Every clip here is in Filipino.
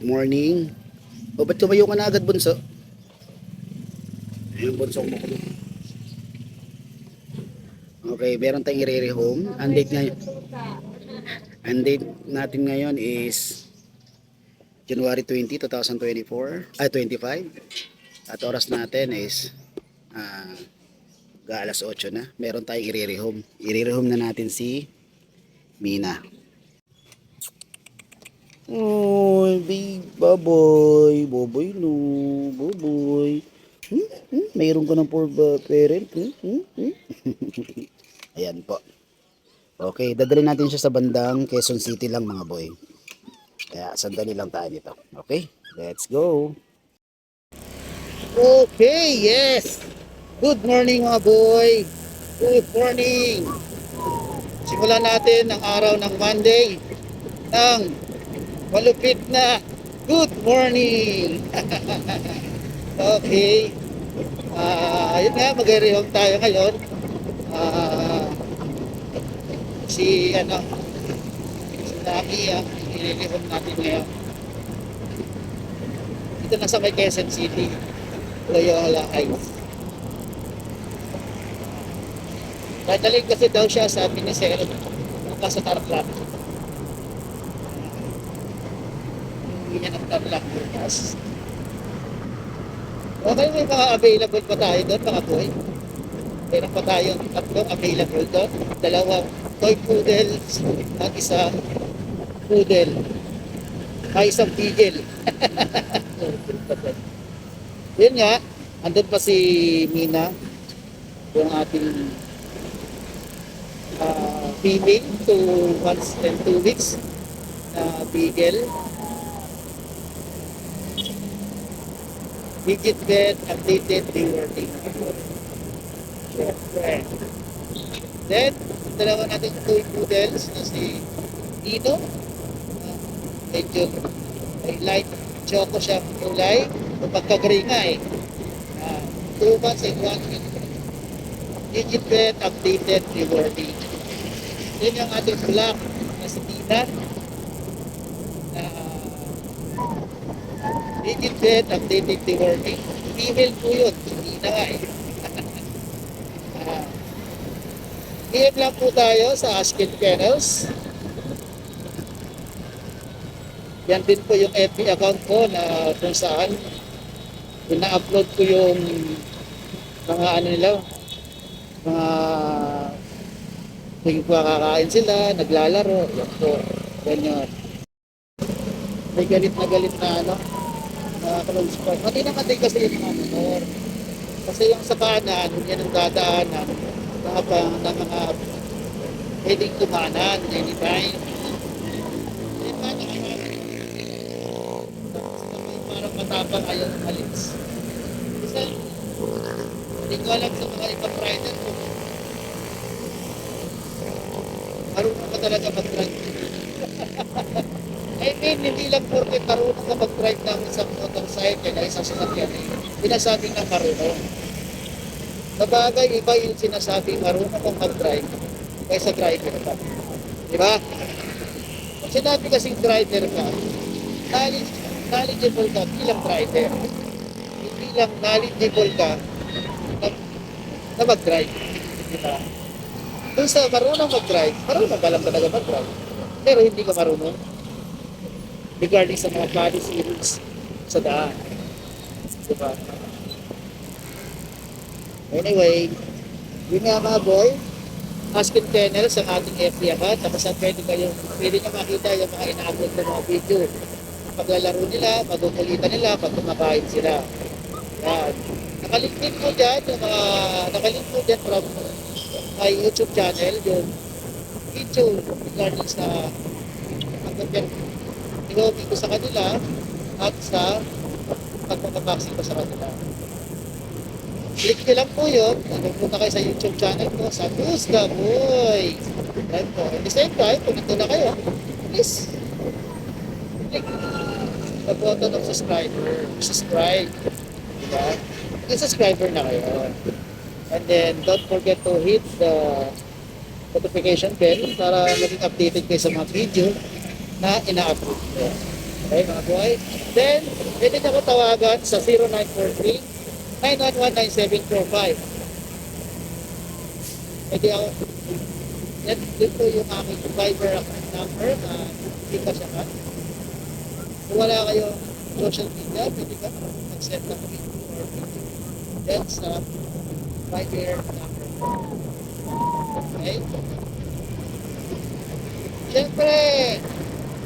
morning. O, ba't tumayo ka na agad, bunso? Ayun, bunso mo. Okay, meron tayong i-re-home. Ang date natin ngayon is January 20, 2024. 25. At oras natin is ah, alas 8 na. Meron tayong i-re-home. I-re-home na natin si Mina. Oh, big baboy. Baboy no. Baboy. Mayroon ka ng poor parent. Ayan po. Okay, dadalhin natin siya sa bandang Quezon City lang mga boy. Kaya sandali lang tayo dito. Okay, let's go. Okay, yes. Good morning mga boy. Good morning. Simulan natin ang araw ng Monday ng malupit na good morning. Okay. Ayun nga, mag-rehome tayo ngayon. Ah, si Nami, i-rehome natin ngayon. Dito na sa may Quezon City, Loyola Heights. Dadalhin kasi daw siya sa Minisero, mukha sa Tarlac. Hindi niya ng Tarlac bukas. Okay, may mga available pa tayo doon mga boy. Meron pa tayong tatlong available doon. Dalawang toy poodles at isang poodle. Ay, isang pigil. Yun nga, andun pa si Mina, yung ating female, 2 months and 2 weeks na beagle. Digit bed, updated, rewarding. Then, dalawa natin toy poodles na si Nino. Medyo may light choco siya kulay. O pagka-gray nga eh. 2 months and 1 week. Digit bed, updated, rewarding. Yun yung ating black na si Tina. Digit bed, updated, rewarding. Female po yun. Hindi na nga eh. PM lang po tayo sa Askin Kennels. Yan din po yung FB account ko na kung saan ina-upload ko yung mga nila, mga tuwing kakain sila, naglalaro, yan po, ganyan. May galit na close part. Mati naman din kasi yung mga motor. Kasi yung sa kanan, yan ang dadaanan ng mga pwedeng tumanan anytime. Parang matapang ayaw umalis. Kasi hindi ko alam sa mga ibang rider kung marunong ka talaga mag-drive. I mean, hindi lang porque marunong ka mag-drive ng isang motorcycle ay isang sasakyan eh. Sinasabing na marunong. Sabagay, iba yung sinasabing marunong kang mag-drive kaysa driver ka. Diba? Kung sinabi kasing driver ka, knowledgeable ka bilang driver. Hindi lang knowledgeable ka na mag-drive. Diba? Kung sa marunong mag-drive, marunong ka lang talaga mag-drive. Pero hindi ka marunong regarding sa mga policy rules sa daan. Diba? Anyway, yun nga mga boy, Askin Kennels ang ating FB account. Tapos pwede nyo makita yung mga ina-upload ng mga video. Paglalaro nila, pagkukulitan nila, pag kumakain sila. Yan. Nakalink din po dyan, from my YouTube channel, yung video regarding sa pag-hobby ko sa kanila at sa pagpapabaksin ko sa kanila. Click nyo lang po yun. Punta kayo sa YouTube channel ko sa Kusga Boy. Yan po. At the same time, kung ito na kayo, please click the button of subscribe. Diba? Yung subscriber na kayo. And then, don't forget to hit the notification bell para maging updated kayo sa mga video na ina-upload ko. Okay, mga boy. Then, pwede niyo ako tawagan sa 0943-911-9745. Pwede ako, yan, yun po yung aking Viber account number na hindi ka siya kan. Kung wala kayong social media, pwede ka mag-send ng video or video. Then, sa Viber number. Okay? Siyempre,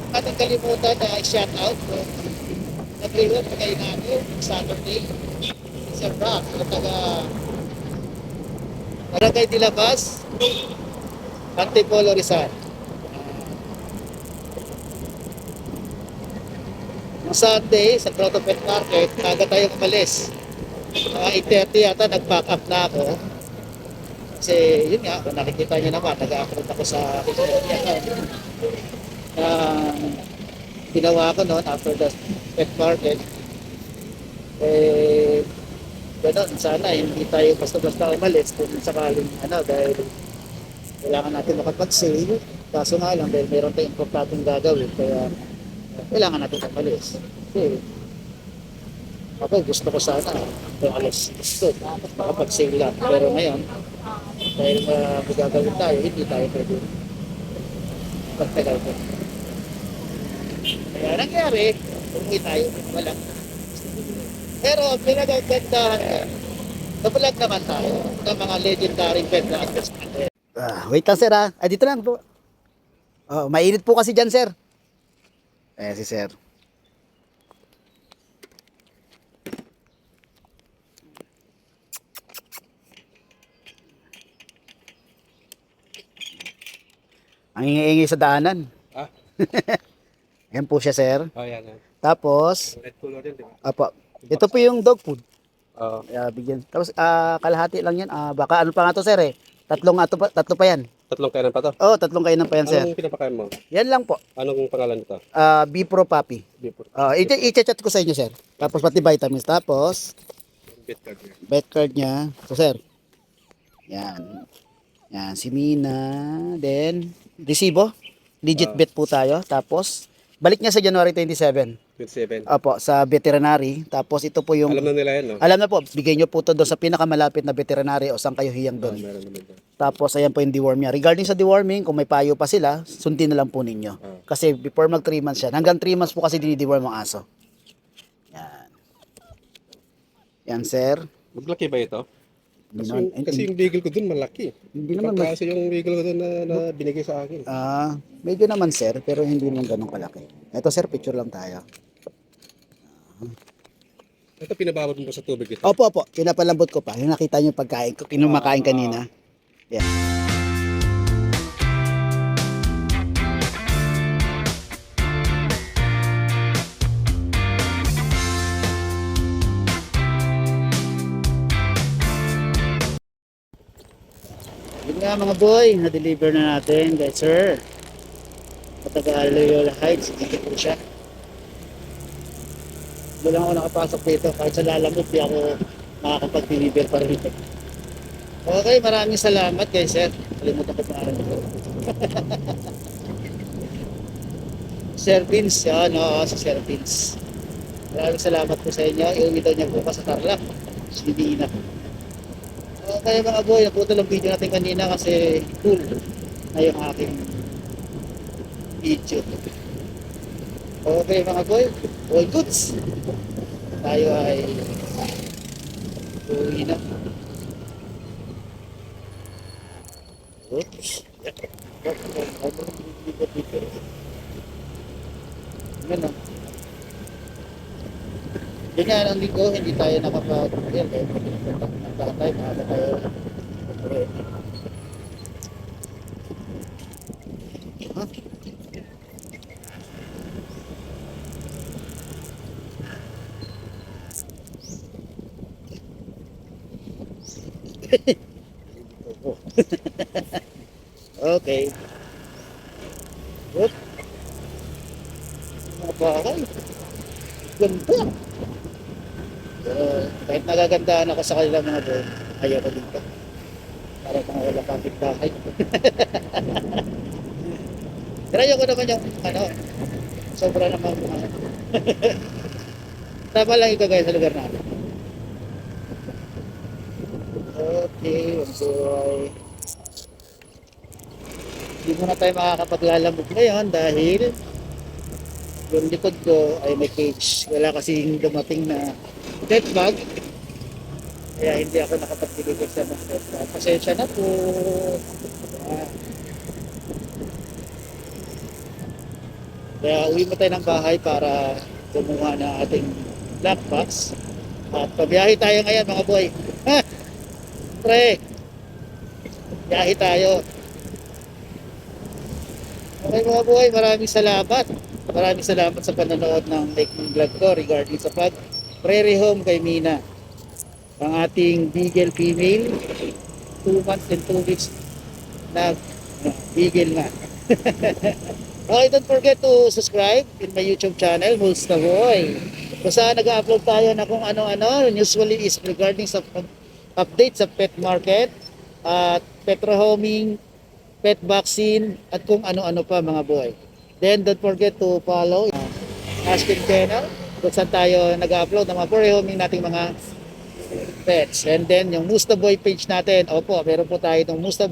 natin kalimutan na i-shoutout ko. Nag-reward na kayo namin Saturday. Sir Rock, na taga Barangay Dilabas, Antipolo Rizal. Noong Sunday, sa Grotto Pet Market, naga tayo umalis. Mga 8:30 yata, nag-pack up na ako. Kasi yun nga, kung nakikita nyo naman, nag-upload ako sa aking account. Ginawa ko noon after the pet market. Eh, ganun, sana hindi tayo basta-basta umalis kung sakaling dahil kailangan natin makapag-sale. Kaso nga lang, dahil meron tayong importanteng gagawin, kaya kailangan natin umalis. Kasi ako gusto ko sana kung alis gusto makapag-sale lang. Pero ngayon, dahil may gagawin tayo, hindi tayo pwede magtagal ko. Kaya nangyari, umuwi tayo, wala. Pero pinagagandaan ko, nabulag naman tayo ng mga legendary pet na natin. Wait lang sir ha. Dito lang po. Oh, mainit po kasi dyan sir. Si sir. Ang ingay-ingay sa daanan. Ah? Yan po siya sir. Oh, yan. Yan. Tapos, Red color din, di ba? apo, ito po yung dog food. Oo. Bigyan. Tapos kalahati lang yan. Baka ano pa nga to sir eh. Tatlo pa yan. Tatlong kainan pa to? Oh, tatlong kainan pa yan sir. Anong pinapakain mo? Yan lang po. Anong pangalan nito? Bipro Papi. Before. I-chat ko sa inyo sir. Tapos pati vitamins. Tapos, Bet card niya. bet card niya. So sir. Yan. Yan, si Mina. Then, resibo. Legit bet po tayo. Tapos, balik niya sa January 27. 27. Opo, sa veterinary. Tapos ito po yung... Alam na nila yan, no? Alam na po, bigay nyo po ito doon sa pinakamalapit na veterinary o saan kayo hiyang doon. Meron naman doon. Tapos ayan po yung deworm niya. Regarding sa deworming, kung may payo pa sila, sundin na lang po ninyo. Kasi before mag 3 months yan, hanggang 3 months po kasi dinideworm ang aso. Yan. Yan sir. Maglaki ba ito? Hindi Kasi, naman- kasi yung beagle ko dun malaki. Hindi naman Pagkaso yung beagle ko dun na binigay sa akin. medyo naman sir, pero hindi naman ganun kalaki. Ito sir, picture lang tayo. Ito pinababad mo ba sa tubig ito? Opo, pinapalambot ko pa. Yung nakita nyo yung pagkain ko, kinumakain kanina. Yan. Yun nga mga boy, na-deliver na natin, guys sir. Patagal Loyola Heights, dito po siya. Hindi lang ako nakapasok dito, kahit sa lalamot, di ako makakapag-deliver pa rin ito. Okay, maraming salamat guys sir. Kalimutan ko pangalan ko. Sir Vince, yan, si Sir Vince. Maraming salamat po sa inyo. Iuwi daw niya bukas sa Tarlac. Si Dina. Okay mga boy, naputo lang video natin kanina kasi cool na yung aking video. Okay mga boy, all goods. Tayo ay uwi na. Oops. Ano? Yun nga lang linggo, hindi tayo nakapag-real eh. Nagtatay, maaga tayo. Huh? Okay. Oop. Mga bakal. Ganda. Kahit nagagandaan ako sa kanilang mga doon, ayaw ko dito. Para mga wala kapit-bahay. Pero ayaw ko naman yung Sobra naman. Tama lang ito guys sa lugar natin. Okay, boy. Hindi muna tayo makakapaglalamog ngayon dahil yung likod ko ay may cage. Wala kasing dumating na pet bag. Kaya hindi ako nakapagbigay sa mga pet bag. Pasensya na po. Ayan. Kaya uwi mo tayo ng bahay para kumuha ng ating black box. At pabiyahe tayo ngayon mga boy. Ha! Pre! Biyahe tayo. Okay mga boy, maraming salamat. Maraming salamat sa panonood ng take ng vlog ko regarding sa pag prairie home kay Mina. Ang ating beagle female, 2 months and 2 weeks na beagle nga. Okay, don't forget to subscribe in my YouTube channel, Mulsta Boy. Kung saan nag-upload tayo na kung ano-ano, usually is regarding sa update sa pet market, at pet rehoming, pet vaccine, at kung ano-ano pa mga boy. Then don't forget to follow Askin Channel, kung saan tayo nag-upload ng mga rehoming nating mga pets. And then yung Musta Boy page natin, opo, meron po tayo itong Musta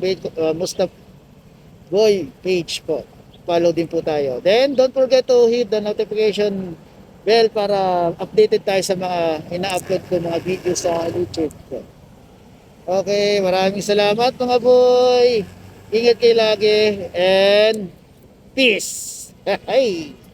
Boy page po. Follow din po tayo. Then don't forget to hit the notification bell para updated tayo sa mga ina-upload ko mga video sa YouTube ko. Okay, maraming salamat mga boy. Ingat kayo lagi and peace. Hey.